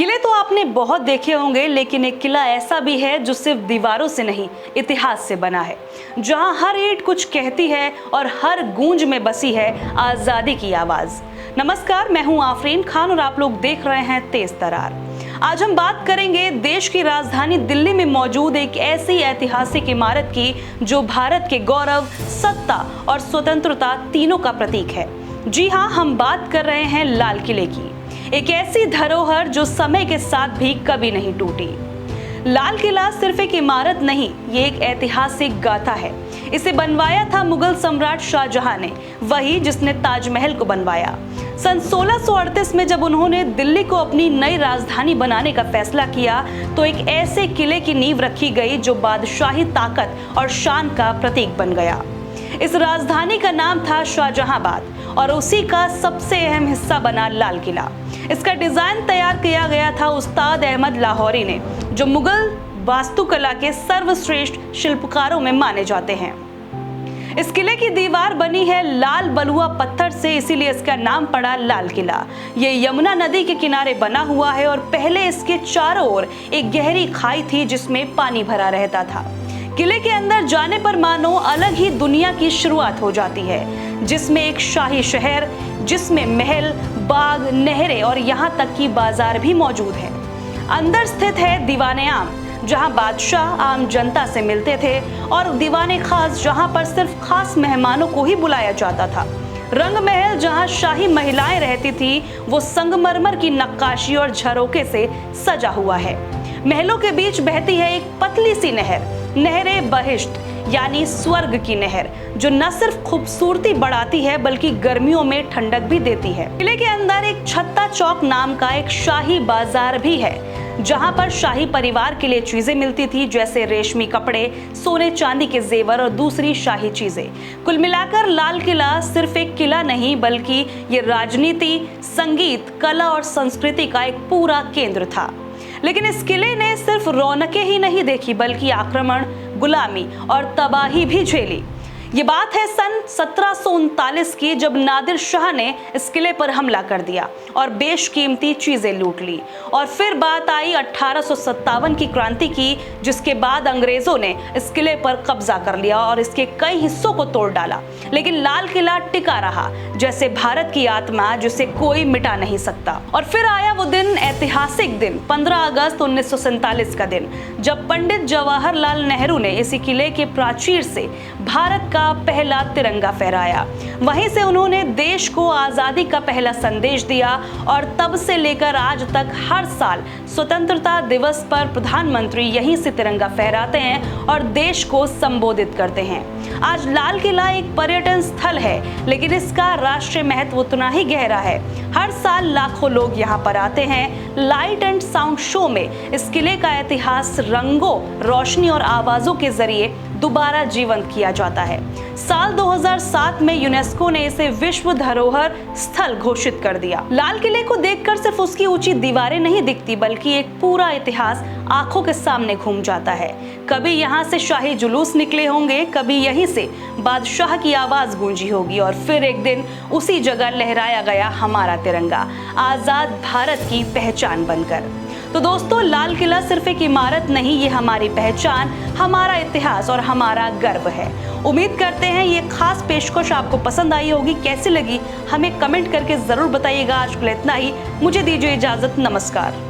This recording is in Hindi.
किले तो आपने बहुत देखे होंगे, लेकिन एक किला ऐसा भी है जो सिर्फ दीवारों से नहीं, इतिहास से बना है, जहां हर ईंट कुछ कहती है और हर गूंज में बसी है आजादी की आवाज। नमस्कार, मैं हूं आफरीन खान और आप लोग देख रहे हैं तेज तरार। आज हम बात करेंगे देश की राजधानी दिल्ली में मौजूद एक ऐसी ऐतिहासिक इमारत की जो भारत के गौरव, सत्ता और स्वतंत्रता तीनों का प्रतीक है। जी हाँ, हम बात कर रहे हैं लाल किले की, एक ऐसी धरोहर जो समय के साथ भी कभी नहीं टूटी। लाल किला सिर्फ एक इमारत नहीं, ये एक ऐतिहासिक गाथा है। इसे बनवाया था मुगल सम्राट शाहजहां ने, वही जिसने ताजमहल को बनवाया। सन 1638 में जब उन्होंने दिल्ली को अपनी नई राजधानी बनाने का फैसला किया तो एक ऐसे किले की नींव रखी गई जो बादशाही ताकत और शान का प्रतीक बन गया। इस राजधानी का नाम था शाहजहांबाद और उसी का सबसे अहम हिस्सा बना लाल किला। इसका डिजाइन तैयार किया गया था उस्ताद अहमद लाहौरी ने, जो मुगल वास्तुकला के सर्वश्रेष्ठ शिल्पकारों में माने जाते हैं। इस किले की दीवार बनी है लाल बलुआ पत्थर से, इसीलिए इसका नाम पड़ा लाल किला। ये यमुना नदी के किनारे बना हुआ है और पहले इसके चारों ओर एक गहरी खाई थी जिसमें पानी भरा रहता था। किले के अंदर जाने पर मानो अलग ही दुनिया की शुरुआत हो जाती है, जिसमें एक शाही शहर, जिसमें महल, बाग, नहरें और यहाँ तक कि बाजार भी मौजूद है। अंदर स्थित है दीवाने आम, जहाँ बादशाह आम जनता से मिलते थे, और दीवाने खास, जहाँ पर सिर्फ खास मेहमानों को ही बुलाया जाता था। रंग महल, जहाँ शाही महिलाएं रहती थी, वो संगमरमर की नक्काशी और झरोके से सजा हुआ है। महलों के बीच बहती है एक पतली सी नहर, नहरे बहिश्त यानी स्वर्ग की नहर, जो न सिर्फ खूबसूरती बढ़ाती है बल्कि गर्मियों में ठंडक भी देती है। किले के अंदर एक छत्ता चौक नाम का एक शाही बाजार भी है, जहां पर शाही परिवार के लिए चीजें मिलती थी, जैसे रेशमी कपड़े, सोने चांदी के जेवर और दूसरी शाही चीजें। कुल मिलाकर लाल किला सिर्फ एक किला नहीं, बल्कि ये राजनीति, संगीत, कला और संस्कृति का एक पूरा केंद्र था। लेकिन इस किले ने सिर्फ रौनकें ही नहीं देखी, बल्कि आक्रमण, गुलामी और तबाही भी झेली। ये बात है सन 1739 की, जब नादिर शाह ने इस किले पर हमला कर दिया और बेशकीमती चीजें लूट ली। और फिर बात आई 1857 की क्रांति की, जिसके बाद अंग्रेजों ने इस किले पर कब्जा कर लिया और इसके कई हिस्सों को तोड़ डाला। लेकिन लाल किला टिका रहा, जैसे भारत की आत्मा, जिसे कोई मिटा नहीं सकता। और फिर आया वो दिन, ऐतिहासिक दिन, 15 अगस्त 1947 का दिन, जब पंडित जवाहरलाल नेहरू ने इसी किले के प्राचीर से भारत का पहला तिरंगा फहराया। वहीं से उन्होंने देश को आजादी का पहला संदेश दिया और तब से लेकर आज तक हर साल स्वतंत्रता दिवस पर प्रधानमंत्री यहीं से तिरंगा फहराते हैं और देश को संबोधित करते हैं। आज लाल किला एक पर्यटन स्थल है, लेकिन इसका राष्ट्रीय महत्व उतना ही गहरा है। हर साल लाखों लोग यहाँ पर आते हैं। लाइट एंड साउंड शो में इस किले का इतिहास रंगों, रोशनी और आवाजों के जरिए दोबारा जीवंत किया जाता है। साल 2007 में यूनेस्को ने इसे विश्व धरोहर स्थल घोषित कर दिया। लाल किले को देखकर सिर्फ उसकी ऊंची दीवारें नहीं दिखती, बल्कि एक पूरा इतिहास आंखों के सामने घूम जाता है। कभी यहाँ से शाही जुलूस निकले होंगे, कभी यहीं से बादशाह की आवाज गूंजी होगी, और फिर एक दिन उसी जगह लहराया गया हमारा तिरंगा, आजाद भारत की पहचान बनकर। तो दोस्तों, लाल किला सिर्फ एक इमारत नहीं, ये हमारी पहचान, हमारा इतिहास और हमारा गर्व है। उम्मीद करते हैं ये खास पेशकश आपको पसंद आई होगी। कैसी लगी हमें कमेंट करके जरूर बताइएगा। आज के लिए इतना ही, मुझे दीजिए इजाजत, नमस्कार।